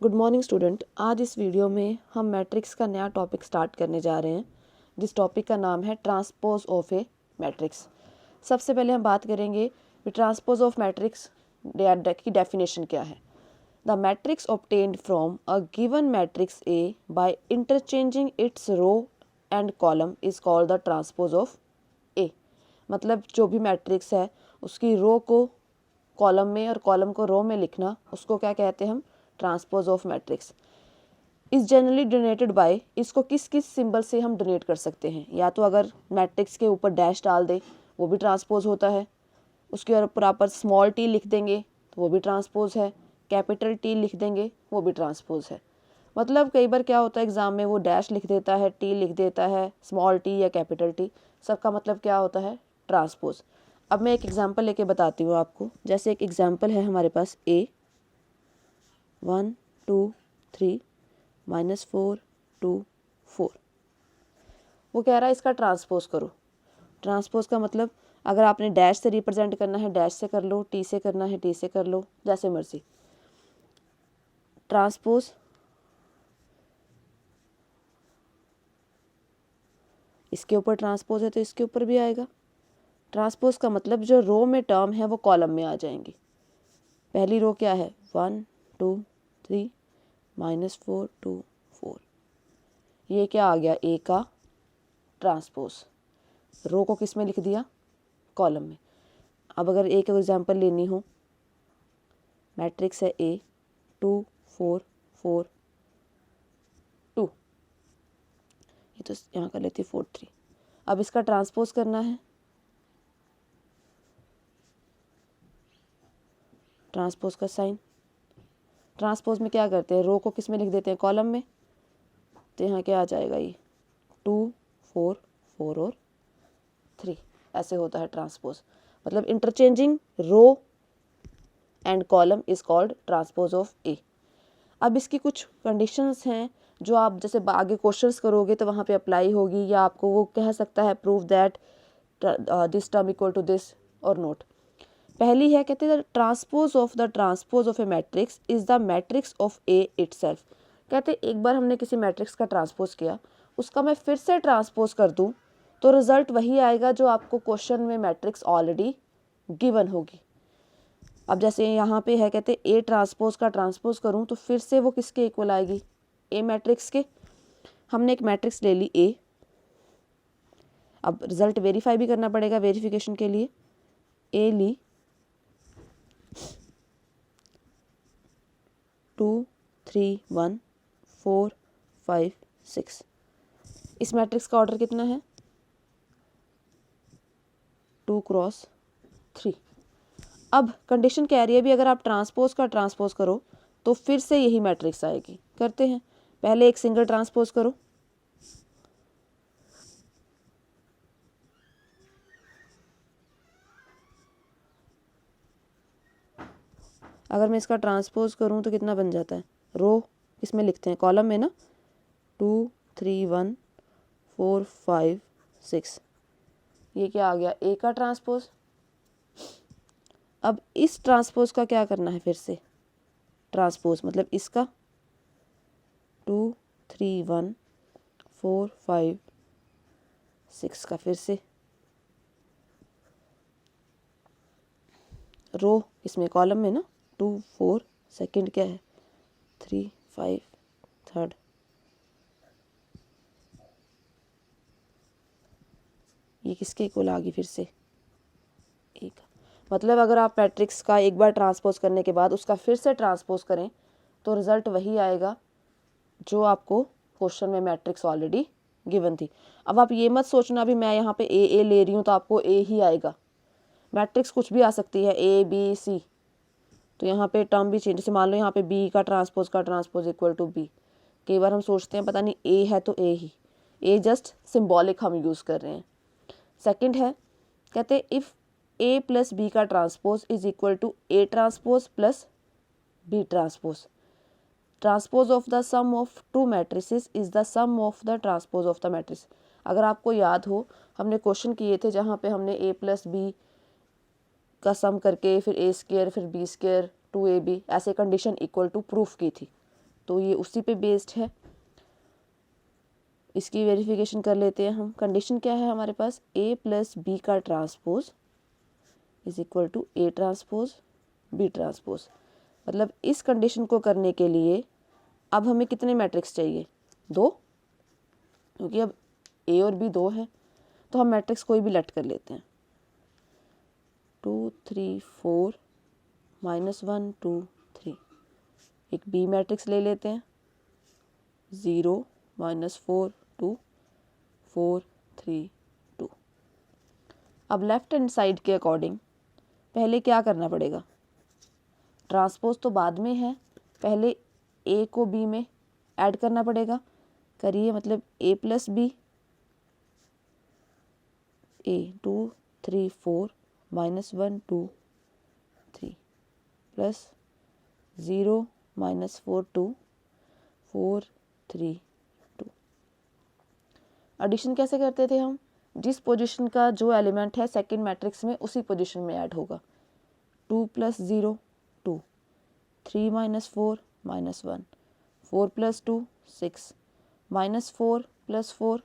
Good morning student. आज इस video में हम मैट्रिक्स का नया टॉपिक स्टार्ट करने जा रहे हैं, जिस टॉपिक का नाम है ट्रांसपोज ऑफ ए मैट्रिक्स। सबसे पहले हम बात करेंगे कि ट्रांसपोज ऑफ मैट्रिक्स की डेफिनेशन क्या है। The matrix obtained from a given matrix A by interchanging its row and column is called the transpose of A. मतलब जो भी मैट्रिक्स है उसकी रो को कॉलम में और कॉलम को रो में लिखना, उसको क्या कहते हैं हम? Transpose of matrix. Is generally donated bye, इसको किस किस सिंबल से हम डोनेट कर सकते हैं? या तो अगर मैट्रिक्स के ऊपर डैश डाल दे वो भी ट्रांसपोज होता है, उसके ऊपर आप स्मॉल टी लिख देंगे तो वो भी ट्रांसपोज है, कैपिटल टी लिख देंगे वो भी ट्रांसपोज है। मतलब कई बार क्या होता है एग्जाम में, वो डैश लिख देता है, टी लिख देता है, स्मॉल टी या कैपिटल टी, सबका मतलब क्या होता है? ट्रांसपोज। अब मैं एक एग्जाम्पल लेके बताती हूँ आपको। जैसे एक एग्जाम्पल है हमारे पास ए 1 2 3 -4 2 4। वो कह रहा है इसका ट्रांसपोज करो। ट्रांसपोज का मतलब अगर आपने डैश से रिप्रेजेंट करना है डैश से कर लो, टी से करना है टी से कर लो, जैसे मर्जी। ट्रांसपोज इसके ऊपर ट्रांसपोज है तो इसके ऊपर भी आएगा। ट्रांसपोज का मतलब जो रो में टर्म है वो कॉलम में आ जाएंगी। पहली रो क्या है? 1 2 3 -4 2 4। ये क्या आ गया? ए का ट्रांसपोज। रो को किस में लिख दिया? कॉलम में। अब अगर एक एग्जांपल लेनी हो, मैट्रिक्स है ए 2 4 4 2, ये तो यहाँ कर लेती 4 3। अब इसका ट्रांसपोज करना है। ट्रांसपोज का साइन, ट्रांसपोज में क्या करते हैं? रो को किस में लिख देते हैं? कॉलम में। तो यहाँ क्या आ जाएगा? ये 2 4 4 और 3, ऐसे होता है ट्रांसपोज। मतलब interchanging row and column is called transpose of A. अब इसकी कुछ कंडीशंस हैं जो आप जैसे आगे क्वेश्चंस करोगे तो वहाँ पे अप्लाई होगी, या आपको वो कह सकता है prove that this term equal to this और नॉट। पहली है, कहते हैं transpose of a matrix is the matrix of A itself. कहते एक बार हमने किसी मैट्रिक्स का ट्रांसपोज किया, उसका मैं फिर से ट्रांसपोज कर दूं तो रिजल्ट वही आएगा जो आपको क्वेश्चन में मैट्रिक्स ऑलरेडी गिवन होगी। अब जैसे यहाँ पे है, कहते ए ट्रांसपोज का ट्रांसपोज करूँ तो फिर से वो किसके इक्वल आएगी? ए मैट्रिक्स के। हमने एक मैट्रिक्स ले ली ए, अब रिजल्ट वेरीफाई भी करना पड़ेगा। वेरिफिकेशन के लिए ए ली 2 3 1 4 5 6। इस मैट्रिक्स का ऑर्डर कितना है? 2 क्रॉस 3। अब कंडीशन कह रही है भी अगर आप ट्रांसपोज का ट्रांसपोज करो तो फिर से यही मैट्रिक्स आएगी। करते हैं, पहले एक सिंगल ट्रांसपोज करो। अगर मैं इसका ट्रांसपोज करूं तो कितना बन जाता है? रो किसमें लिखते हैं? कॉलम में ना। 2 3 1 4 5 6। ये क्या आ गया? ए का ट्रांसपोज। अब इस ट्रांसपोज का क्या करना है? फिर से ट्रांसपोज मतलब इसका 2 3 1 4 5 6 का फिर से रो इसमें कॉलम में ना। 2 4 सेकंड क्या है? 3 5 थर्ड। ये किसके इक्वल आ गई? फिर से ए का। मतलब अगर आप मैट्रिक्स का एक बार ट्रांसपोज करने के बाद उसका फिर से ट्रांसपोज करें तो रिजल्ट वही आएगा जो आपको क्वेश्चन में मैट्रिक्स ऑलरेडी गिवन थी। अब आप ये मत सोचना भी मैं यहाँ पे ए ले रही हूँ तो आपको ए ही आएगा। मैट्रिक्स कुछ भी आ सकती है, ए बी सी, तो यहाँ पे टर्म भी चेंज। जैसे मान लो यहाँ पे बी का ट्रांसपोज इक्वल टू बी। कई बार हम सोचते हैं पता नहीं ए है तो ए ही, ए जस्ट सिंबॉलिक हम यूज़ कर रहे हैं। सेकंड है, कहते इफ़ ए प्लस बी का transpose is equal to A transpose plus B transpose. Transpose of the sum of two matrices is the sum of the transpose of the matrix. अगर आपको याद हो, हमने क्वेश्चन किए थे जहाँ पे हमने ए प्लस बी का सम करके फिर ए स्क्वायर फिर बी स्क्वायर 2ab ऐसे कंडीशन इक्वल टू प्रूफ की थी। तो ये उसी पे बेस्ड है। इसकी वेरिफिकेशन कर लेते हैं हम। कंडीशन क्या है हमारे पास, ए प्लस बी का transpose is equal to A transpose B transpose. मतलब इस कंडीशन को करने के लिए अब हमें कितने मैट्रिक्स चाहिए, 2, क्योंकि अब ए और बी 2 हैं, तो हम मैट्रिक्स कोई भी लेट कर लेते हैं। 2 3 4 -1 2 3। एक बी मैट्रिक्स ले लेते हैं, 0 -4 2 4 3 2। अब लेफ्ट हैंड साइड के अकॉर्डिंग पहले क्या करना पड़ेगा, ट्रांसपोज तो बाद में है, पहले ए को बी में ऐड करना पड़ेगा। करिए, मतलब ए प्लस बी, ए 2 3 4 -1 2 3 प्लस 0 -4 2 4 3 2। एडिशन कैसे करते थे हम, जिस पोजीशन का जो एलिमेंट है सेकंड मैट्रिक्स में उसी पोजीशन में ऐड होगा। 2 + 0 2, 3 -4 -1, 4 + 2 6, -4 + 4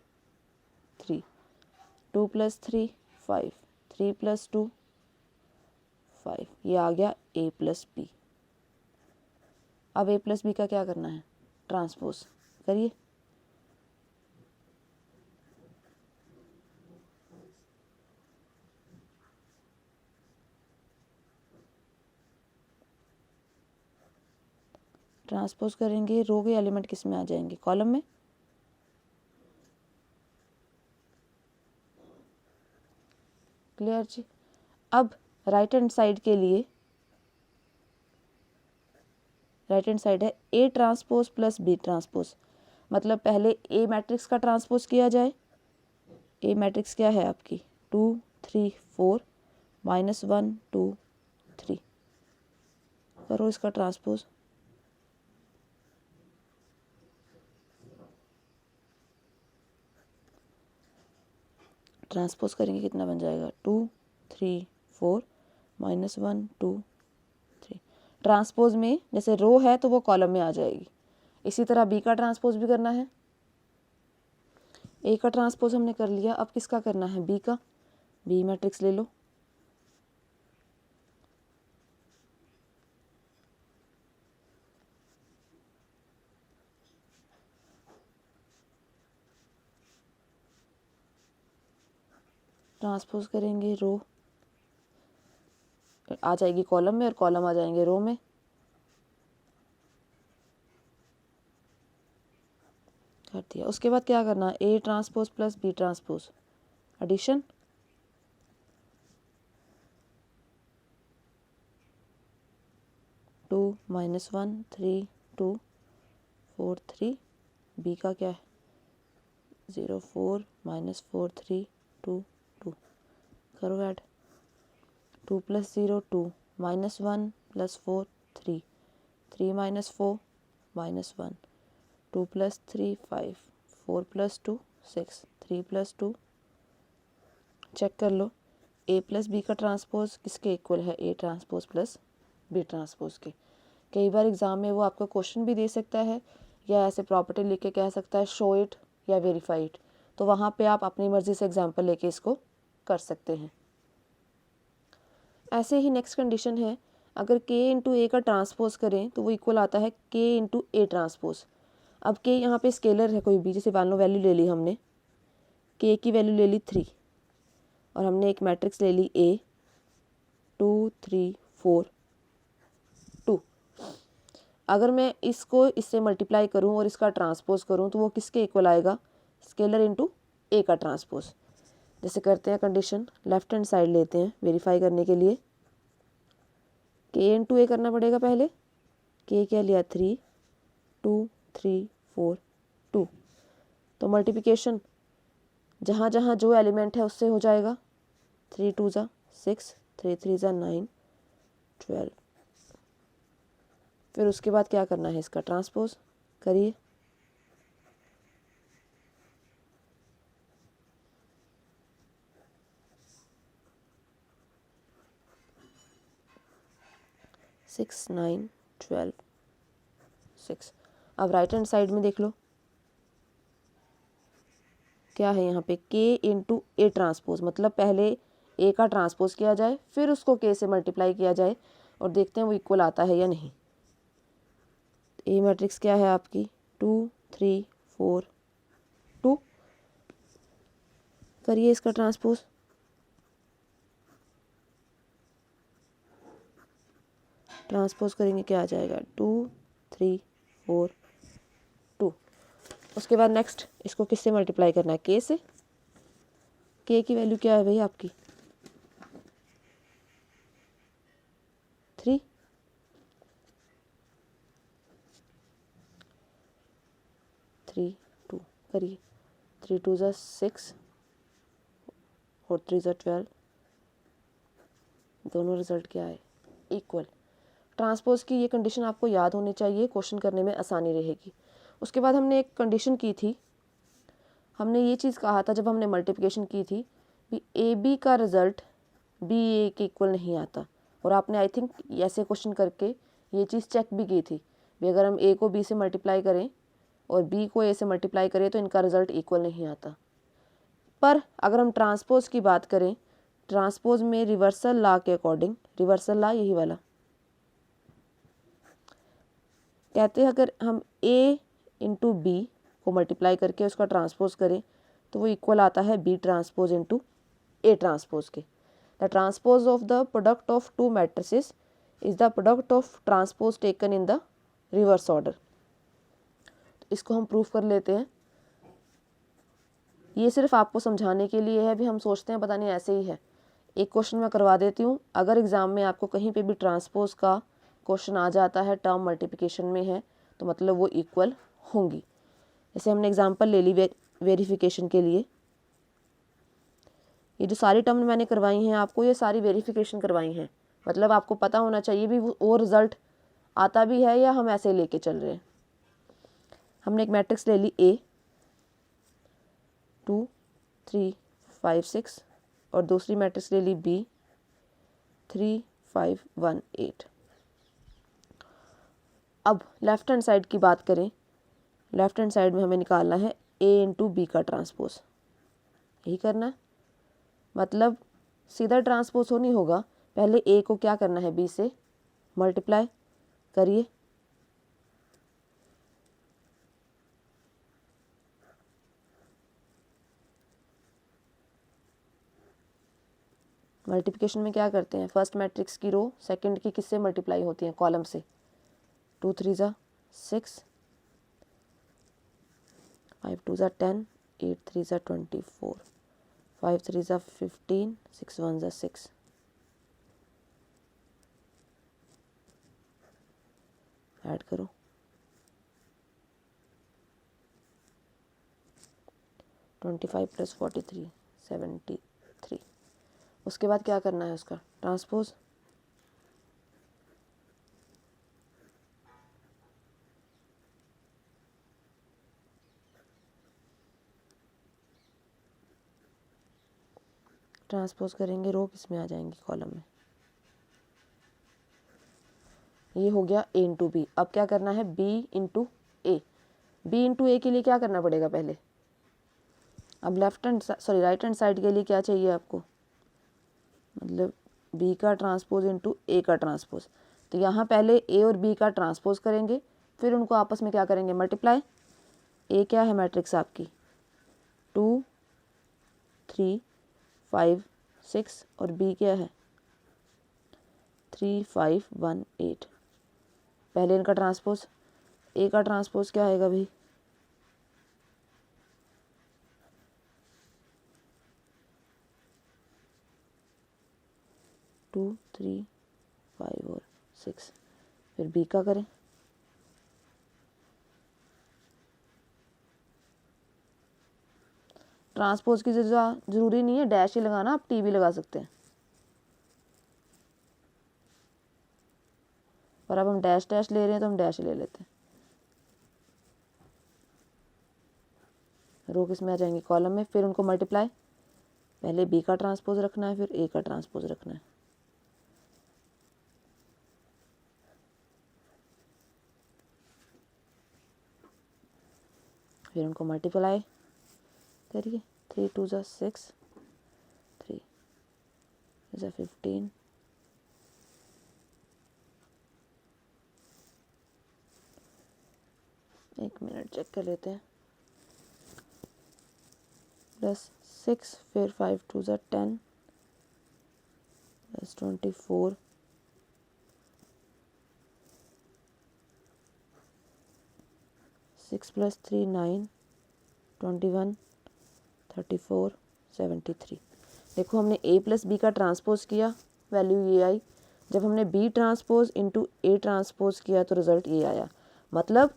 3, 2 + 3 5, 3 + 2 5। ये आ गया ए प्लस बी। अब ए प्लस बी का क्या करना है, ट्रांसपोज करिए। ट्रांसपोज करेंगे, रो के एलिमेंट किस में आ जाएंगे, कॉलम में। क्लियर जी। अब राइट हैंड साइड के लिए, राइट हैंड साइड है A transpose plus B transpose. मतलब पहले ए मैट्रिक्स का ट्रांसपोज किया जाए। ए मैट्रिक्स क्या है आपकी, 2 3 4 -1 2 3। करो इसका ट्रांसपोज। ट्रांसपोज करेंगे कितना बन जाएगा, 2 3 4 -1 2 3। ट्रांसपोज में जैसे रो है तो वो कॉलम में आ जाएगी। इसी तरह बी का ट्रांसपोज भी करना है। ए का ट्रांसपोज हमने कर लिया, अब किसका करना है, बी का। बी मैट्रिक्स ले लो, ट्रांसपोज करेंगे, रो आ जाएगी कॉलम में और कॉलम आ जाएंगे रो में। कर दिया। उसके बाद क्या करना है, A transpose plus B transpose, addition. Two -1 3 2 4 3। B का क्या है, 0 4 -4 3 2 2। करो ऐड। 2 + 0 2, -1 + 4 3, 3 -4 -1, 2 + 3 5, 4 + 2 6, 3 + 2। चेक कर लो, ए प्लस बी का ट्रांसपोज किसके इक्वल है, A transpose plus B transpose के। कई बार एग्जाम में वो आपको क्वेश्चन भी दे सकता है या ऐसे प्रॉपर्टी लिख के कह सकता है शो इट या वेरीफाई इट, तो वहाँ पे आप अपनी मर्जी से एग्जाम्पल लेके इसको कर सकते हैं। ऐसे ही नेक्स्ट कंडीशन है, अगर k इंटू ए का ट्रांसपोज करें तो वो इक्वल आता है k इंटू ए ट्रांसपोज। अब k यहाँ पे स्केलर है कोई भी, जैसे मान लो वैल्यू ले ली हमने, k की वैल्यू ले ली 3 और हमने एक मैट्रिक्स ले ली a 2 3 4 2। अगर मैं इसको इससे मल्टीप्लाई करूँ और इसका ट्रांसपोज करूँ तो वो किसके इक्वल आएगा, स्केलर इंटू ए का ट्रांसपोज। जैसे करते हैं कंडीशन, लेफ्ट हैंड साइड लेते हैं वेरीफाई करने के लिए। k इंटू ए करना पड़ेगा पहले, k क्या लिया 3 2 3 4 2। तो मल्टीप्लिकेशन जहाँ जहाँ जो एलिमेंट है उससे हो जाएगा, 3 2 ज़ा 6, 3 3 ज़ा 9 12। फिर उसके बाद क्या करना है, इसका ट्रांसपोज करिए। सिक्स 9 12 6। अब राइट हैंड साइड में देख लो क्या है यहाँ पे, के इंटू ए ट्रांसपोज, मतलब पहले ए का ट्रांसपोज किया जाए फिर उसको के से मल्टीप्लाई किया जाए और देखते हैं वो इक्वल आता है या नहीं। ए मैट्रिक्स क्या है आपकी 2 3 4 2, करिए इसका ट्रांसपोज। ट्रांसपोज करेंगे क्या आ जाएगा 2 3 4 2। उसके बाद नेक्स्ट इसको किससे मल्टीप्लाई करना है, के से। के की वैल्यू क्या है भाई आपकी 3, थ्री 2 करिए, 3 2 ज़ा 6 और 3 ज़ा 12, दोनों रिजल्ट क्या है इक्वल। ट्रांसपोज की ये कंडीशन आपको याद होनी चाहिए, क्वेश्चन करने में आसानी रहेगी। उसके बाद हमने एक कंडीशन की थी, हमने ये चीज़ कहा था जब हमने मल्टीप्लिकेशन की थी कि ए बी का रिज़ल्ट बी ए के इक्वल नहीं आता, और आपने आई थिंक ऐसे क्वेश्चन करके ये चीज़ चेक भी की थी भी अगर हम ए को बी से मल्टीप्लाई करें और बी को ए से मल्टीप्लाई करें तो इनका रिज़ल्ट इक्वल नहीं आता। पर अगर हम ट्रांसपोज की बात करें, ट्रांसपोज में रिवर्सल लॉ के अकॉर्डिंग, रिवर्सल लॉ यही वाला कहते हैं अगर हम a इंटू बी को मल्टीप्लाई करके उसका ट्रांसपोज करें तो वो इक्वल आता है b transpose into a transpose के। The transpose of the product of two matrices is the product of transpose taken in the reverse order. इसको हम प्रूफ कर लेते हैं। ये सिर्फ आपको समझाने के लिए है, भी हम सोचते हैं पता नहीं ऐसे ही है। एक क्वेश्चन मैं करवा देती हूँ, अगर एग्ज़ाम में आपको कहीं पे भी ट्रांसपोज का क्वेश्चन आ जाता है, टर्म मल्टीप्लिकेशन में है, तो मतलब वो इक्वल होंगी। जैसे हमने एग्जांपल ले ली वेरिफिकेशन के लिए, ये जो सारी टर्म मैंने करवाई हैं आपको, ये सारी वेरिफिकेशन करवाई हैं, मतलब आपको पता होना चाहिए भी वो रिज़ल्ट आता भी है या हम ऐसे ही लेके चल रहे हैं। हमने एक मैट्रिक्स ले ली A 2 3 5 6 और दूसरी मैट्रिक्स ले ली B 3 5 1 8। अब लेफ्ट हैंड साइड की बात करें, लेफ्ट हैंड साइड में हमें निकालना है A इंटू बी का ट्रांसपोज, यही करना है। मतलब सीधा ट्रांसपोज हो नहीं होगा, पहले A को क्या करना है B से मल्टीप्लाई करिए, मल्टीप्लिकेशन में क्या करते हैं, फर्स्ट मैट्रिक्स की रो सेकंड की किससे मल्टीप्लाई होती है, कॉलम से। 2 3 ज़ा 6 5 2 ज़ा 10 8 3 ज़ा 24 5 3 ज़ा 15 6 1 ज़ा 6। ऐड करो, ट्वेंटी 25 + 43 73। उसके बाद क्या करना है उसका ट्रांसपोज, ट्रांसपोज करेंगे, रो किस में आ जाएंगी, कॉलम में। ये हो गया A इंटू बी। अब क्या करना है B इंटू ए। B इंटू ए के लिए क्या करना पड़ेगा पहले, अब राइट हैंड साइड के लिए क्या चाहिए आपको, मतलब B का ट्रांसपोज इंटू ए का ट्रांसपोज। तो यहाँ पहले A और B का ट्रांसपोज करेंगे, फिर उनको आपस में क्या करेंगे मल्टीप्लाई। A क्या है मैट्रिक्स आपकी 2 3 5 6 और B क्या है 3 5 1 8। पहले इनका ट्रांसपोज, A का ट्रांसपोज क्या आएगा भाई 2 3 5 और 6। फिर B का करें, ट्रांसपोज की जरूरी नहीं है डैश ही लगाना, आप टी भी लगा सकते हैं, पर अब हम डैश डैश ले रहे हैं तो हम डैश ले लेते हैं। रो किस में आ जाएंगी, कॉलम में। फिर उनको मल्टीप्लाई, पहले B का ट्रांसपोज रखना है, फिर A का ट्रांसपोज रखना है। फिर उनको मल्टीप्लाई करिए, 3 2 ज़ा 6, 3 ज़ा 15, एक मिनट चेक कर लेते हैं, प्लस 6, फिर 5 2 ज़ा 10, प्लस 24, 6 + 3 9, 21, 34, 73। देखो हमने a + b का ट्रांसपोज किया, वैल्यू ये आई। जब हमने b transpose into a transpose किया तो रिज़ल्ट ये आया। मतलब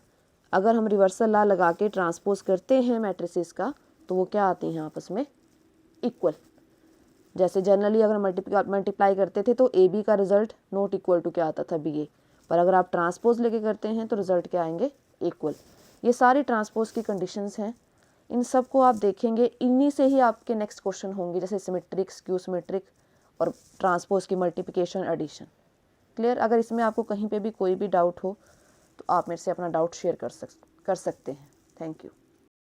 अगर हम रिवर्सल लॉ लगा के ट्रांसपोज करते हैं मैट्रिसेस का तो वो क्या आती हैं आपस में, इक्वल। जैसे जनरली अगर मल्टीप्लाई करते थे तो ए बी का रिजल्ट नॉट इक्वल टू क्या आता था, बी ए, पर अगर आप ट्रांसपोज लेके करते हैं तो रिजल्ट क्या आएंगे, इक्वल। ये सारी ट्रांसपोज की कंडीशंस हैं, इन सब को आप देखेंगे, इन्हीं से ही आपके नेक्स्ट क्वेश्चन होंगे, जैसे सिमेट्रिक, स्क्यू सिमेट्रिक और ट्रांसपोज की मल्टीप्लिकेशन, एडिशन। क्लियर। अगर इसमें आपको कहीं पे भी कोई भी डाउट हो तो आप मेरे से अपना डाउट शेयर कर सकते हैं। Thank you.